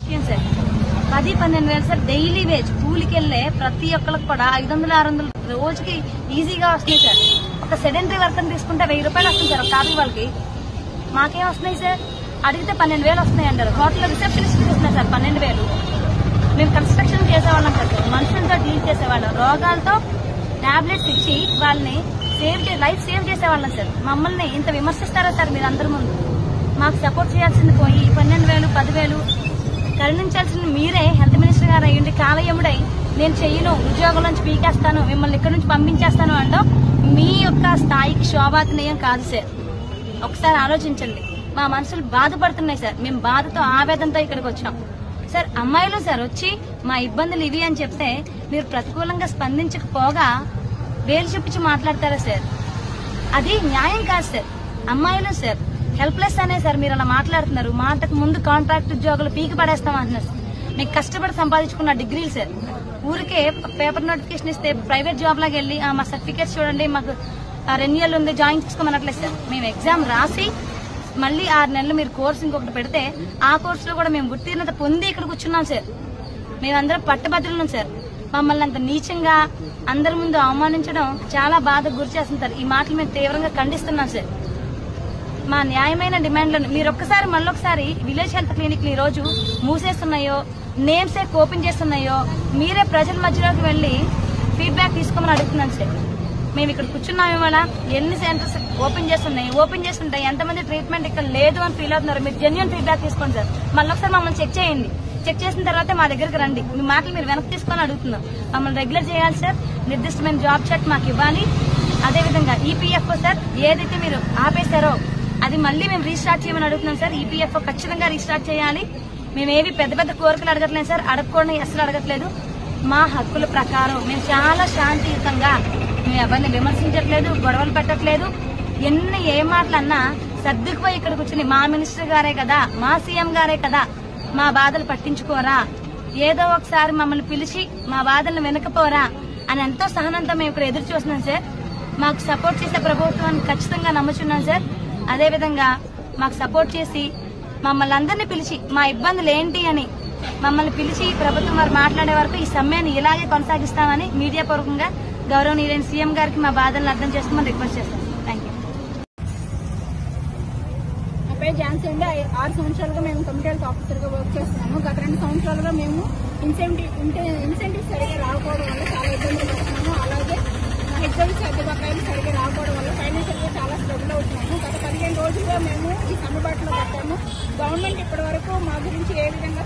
Sir 10-12 వేలు sir daily wage కూలికి వెళ్లే ప్రతి ఒక్కరికి కూడా 500-600 రోజుకి ఈజీగా వస్తున్నాయి సార్. ఒక సెడెంటరీ వర్కర్ తీసుకుంటే 1000 రూపాయలు వస్తుంది సార్. ఒక కాపీ వాళ్ళకి మాకేం వస్తున్నాయి సార్? అడిగితే 12 వేలు వస్తున్నాయి అంటారు. హోటల్లో రిసెప్షనిస్ట్ వస్తున్నాయి సార్ 12 వేలు. మేము కన్స్ట్రక్షన్ చేసేవాళ్ళం కదా, మనుషులతో డీల్ చేసేవాళ్ళం. రోగాలతో టాబ్లెట్స్ ఇచ్చి వాళ్ళని లైఫ్ సేవ్ చేసేవాళ్ళం సార్. మమ్మల్ని ఇంత విమర్శిస్తారా సార్ మీరు అందరి ముందు? మాకు సపోర్ట్ చేయాల్సింది పోయి 12 వేలు 10 వేలు కరుణించాల్సింది మీరే. హెల్త్ మినిస్టర్ గారు అయ్యండి కాలయముడై నేను చెయ్యను, ఉద్యోగం నుంచి పీకేస్తాను, మిమ్మల్ని ఇక్కడి నుంచి పంపించేస్తాను అంటాం. మీ యొక్క స్థాయికి శోభాతనీయం కాదు సార్. ఒకసారి ఆలోచించండి. మా మనసులు బాధపడుతున్నాయి సార్. మేము బాధతో ఆవేదనతో ఇక్కడికి వచ్చాం సార్. అమ్మాయిలు సార్ వచ్చి మా ఇబ్బందులు ఇవి అని చెప్తే మీరు ప్రతికూలంగా స్పందించకపోగా వేలు చూపించి మాట్లాడతారా సార్? అది న్యాయం కాదు సార్. అమ్మాయిలు సార్ హెల్ప్లెస్ అనే సార్ మీరు అలా మాట్లాడుతున్నారు. మాటకు ముందు కాంట్రాక్ట్ ఉద్యోగులు పీకి పడేస్తాం అంటున్నారు. మీకు కష్టపడి సంపాదించుకున్న డిగ్రీలు సార్ ఊరికే పేపర్ నోటిఫికేషన్ ఇస్తే ప్రైవేట్ జాబ్ లాగా వెళ్ళి మా సర్టిఫికేట్స్ చూడండి మాకు రెన్యువల్ ఉంది జాయిన్ చేసుకోమనట్లేదు సార్. మేము ఎగ్జామ్ రాసి మళ్ళీ 6 నెలలు మీరు కోర్సు ఇంకొకటి పెడితే ఆ కోర్సులో కూడా మేము ఉత్తీర్ణత పొంది ఇక్కడ కూర్చున్నాం సార్. మేమందరం పట్టభద్రులం సార్. మమ్మల్ని అంత నీచంగా అందరి ముందు అవమానించడం చాలా బాధకు గురి చేస్తుంది సార్. ఈ మాటలు మేము తీవ్రంగా ఖండిస్తున్నాం సార్. మా న్యాయమైన డిమాండ్లను మీరు ఒక్కసారి మళ్ళొకసారి విలేజ్ హెల్త్ క్లినిక్లు ఈ రోజు మూసేస్తున్నాయో, నేమ్సే ఓపెన్ చేస్తున్నాయో మీరే ప్రజల మధ్యలోకి వెళ్లి ఫీడ్బ్యాక్ తీసుకోమని అడుగుతున్నాం సార్. మేము ఇక్కడ కూర్చున్నాం ఇవాళ ఎన్ని సెంటర్స్ ఓపెన్ చేస్తుంటాయి ఎంతమంది ట్రీట్మెంట్ ఇక్కడ లేదు అని ఫీల్ అవుతున్నారు. మీరు జెన్యూన్ ఫీడ్బ్యాక్ తీసుకోండి సార్. మళ్ళొకసారి మమ్మల్ని చెక్ చేయండి. చెక్ చేసిన తర్వాత మా దగ్గరికి రండి. మీ మాటలు మీరు వెనక్కి తీసుకొని అడుగుతున్నాం. మమ్మల్ని రెగ్యులర్ చేయాలి సార్. నిర్దిష్టమైన జాబ్ చార్ట్ మాకు ఇవ్వాలి. అదేవిధంగా ఈపీఎఫ్ఓ సార్ ఏదైతే మీరు ఆపేశారో అది మళ్ళీ మేము రీస్టార్ట్ చేయమని అడుగుతున్నాం సార్. ఈపీఎఫ్ఓ ఖచ్చితంగా రీస్టార్ట్ చేయాలి. మేమేవి పెద్ద పెద్ద కోరికలు అడగట్లేదు సార్. అడగకూడని అసలు అడగట్లేదు. మా హక్కుల ప్రకారం మేము చాలా శాంతియుతంగా మేము ఎవరిని విమర్శించట్లేదు, గొడవలు పెట్టట్లేదు. ఏ మాటలన్నా సర్దుకుపోయి ఇక్కడ కూర్చుని మా మినిస్టర్ గారే కదా, మా సీఎం గారే కదా, మా బాధలు పట్టించుకోరా, ఏదో ఒకసారి మమ్మల్ని పిలిచి మా బాధలను వెనకపోరా అని ఎంతో సహనంతో మేము ఇక్కడ ఎదురు చూస్తున్నాం సార్. మాకు సపోర్ట్ చేసే ప్రభుత్వాన్ని ఖచ్చితంగా నమ్ముచున్నాం సార్. అదేవిధంగా మాకు సపోర్ట్ చేసి మమ్మల్ని అందరినీ పిలిచి మా ఇబ్బందులు ఏంటి అని మమ్మల్ని పిలిచి ప్రభుత్వం వారు మాట్లాడే వరకు ఈ సమ్మెను ఇలాగే కొనసాగిస్తామని మీడియా పూర్వకంగా గౌరవనీయులైన సీఎం గారికి మా బాధలను అర్థం చేసుకోమని రిక్వెస్ట్ చేస్తాం. Thank you. నా పేరు ఝాన్సీ అండి. 6 సంవత్సరాలుగా మేము కమ్యూనిటీ హెల్త్ ఆఫీసర్ గా వర్క్ చేస్తున్నాము. గత 2 సంవత్సరాలుగా మేము ఇన్సెంటివ్ సరిగా రాకపోవడం వల్ల చాలా ఇబ్బందులు పడుతున్నాము. అలాగే మా హెచ్ఐవి అద్దె బకాయిలు సరిగా రాకపోవడం వల్ల ఫైనాన్షియల్ గా చాలా స్ట్రగుల్ అవుతున్నాము. గత 15 రోజులుగా మేము ఈ సమ్మెబాటులో పెట్టాము. గవర్నమెంట్ ఇప్పటి వరకు మా గురించి ఏ విధంగా